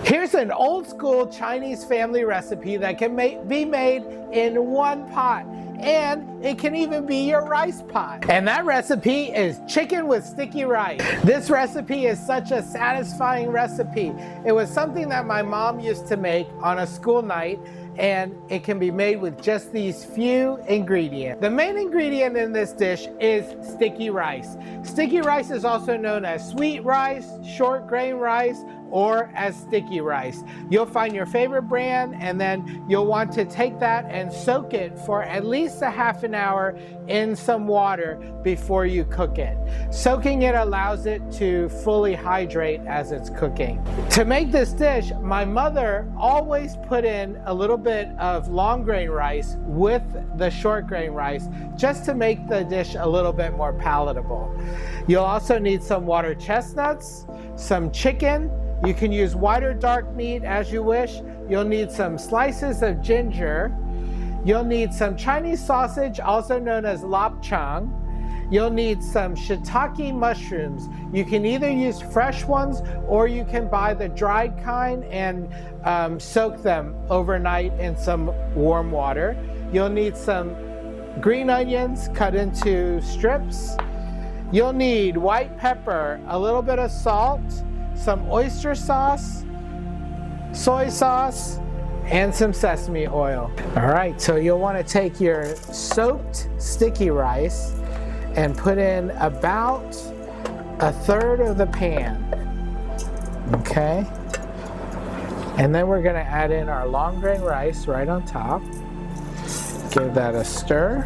Here's an old school Chinese family recipe that can be made in one pot, and it can even be your rice pot. And that recipe is chicken with sticky rice. This recipe is such a satisfying recipe. It was something that my mom used to make on a school night, and it can be made with just these few ingredients. The main ingredient in this dish is sticky rice. Sticky rice is also known as sweet rice, short grain rice, or as sticky rice. You'll find your favorite brand, and then you'll want to take that and soak it for at least a half an hour in some water before you cook it. Soaking it allows it to fully hydrate as it's cooking. To make this dish, my mother always put in a little bit of long grain rice with the short grain rice, just to make the dish a little bit more palatable. You'll also need some water chestnuts, some chicken. You can use white or dark meat as you wish. You'll need some slices of ginger. You'll need some Chinese sausage, also known as lapchang. You'll need some shiitake mushrooms. You can either use fresh ones, or you can buy the dried kind and soak them overnight in some warm water. You'll need some green onions cut into strips. You'll need white pepper, a little bit of salt, some oyster sauce, soy sauce, and some sesame oil. All right, so you'll want to take your soaked sticky rice and put in about a third of the pan. Okay? And then we're going to add in our long grain rice right on top. Give that a stir.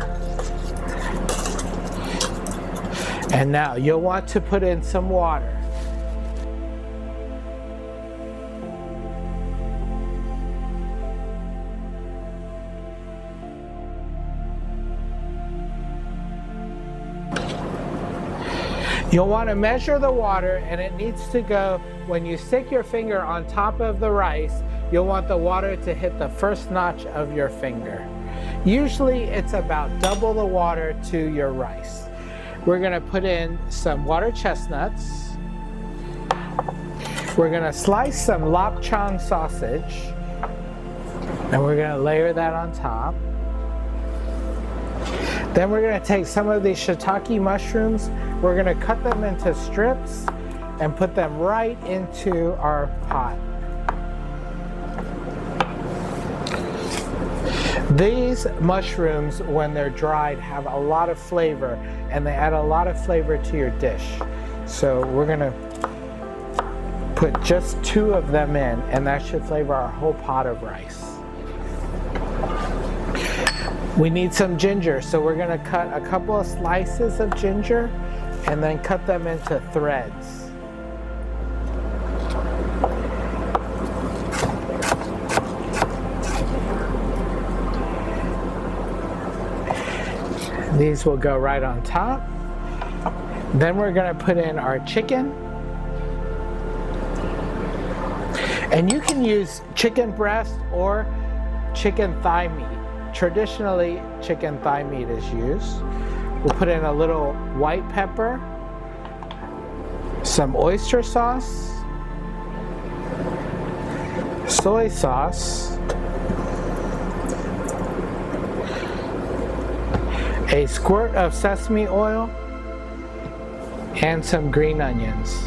And now you'll want to put in some water. You'll want to measure the water, and it needs to go, when you stick your finger on top of the rice, you'll want the water to hit the first notch of your finger. Usually it's about double the water to your rice. We're going to put in some water chestnuts. We're going to slice some lapchang sausage, and we're going to layer that on top. Then we're going to take some of these shiitake mushrooms. We're going to cut them into strips and put them right into our pot. These mushrooms, when they're dried, have a lot of flavor, and they add a lot of flavor to your dish. So we're going to put just 2 of them in, and that should flavor our whole pot of rice. We need some ginger, so we're going to cut a couple of slices of ginger and then cut them into threads. These will go right on top. Then we're going to put in our chicken. And you can use chicken breast or chicken thigh meat. Traditionally, chicken thigh meat is used. We'll put in a little white pepper, some oyster sauce, soy sauce, a squirt of sesame oil, and some green onions.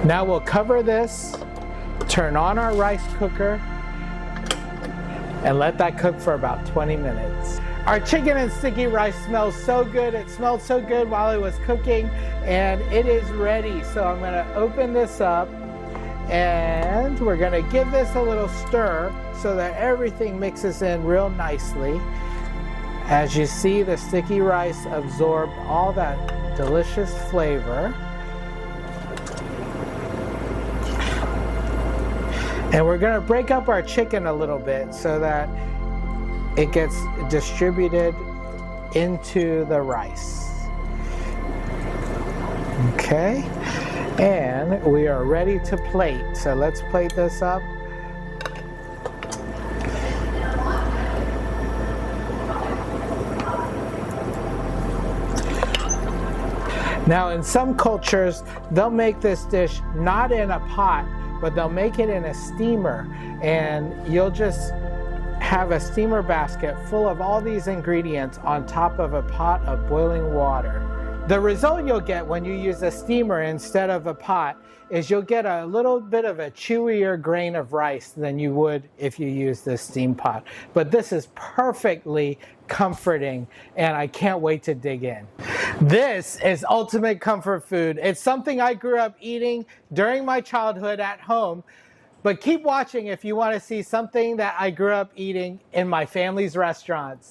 Now we'll cover this, turn on our rice cooker, and let that cook for about 20 minutes. Our chicken and sticky rice smells so good. It smelled so good while it was cooking, and it is ready. So I'm going to open this up, and we're going to give this a little stir so that everything mixes in real nicely. As you see, the sticky rice absorbed all that delicious flavor. And we're going to break up our chicken a little bit so that it gets distributed into the rice. Okay, and we are ready to plate. So let's plate this up. Now in some cultures, they'll make this dish not in a pot, but they'll make it in a steamer, and you'll just have a steamer basket full of all these ingredients on top of a pot of boiling water. The result you'll get when you use a steamer instead of a pot is you'll get a little bit of a chewier grain of rice than you would if you use this steam pot. But this is perfectly comforting, and I can't wait to dig in. This is ultimate comfort food. It's something I grew up eating during my childhood at home. But keep watching if you want to see something that I grew up eating in my family's restaurants.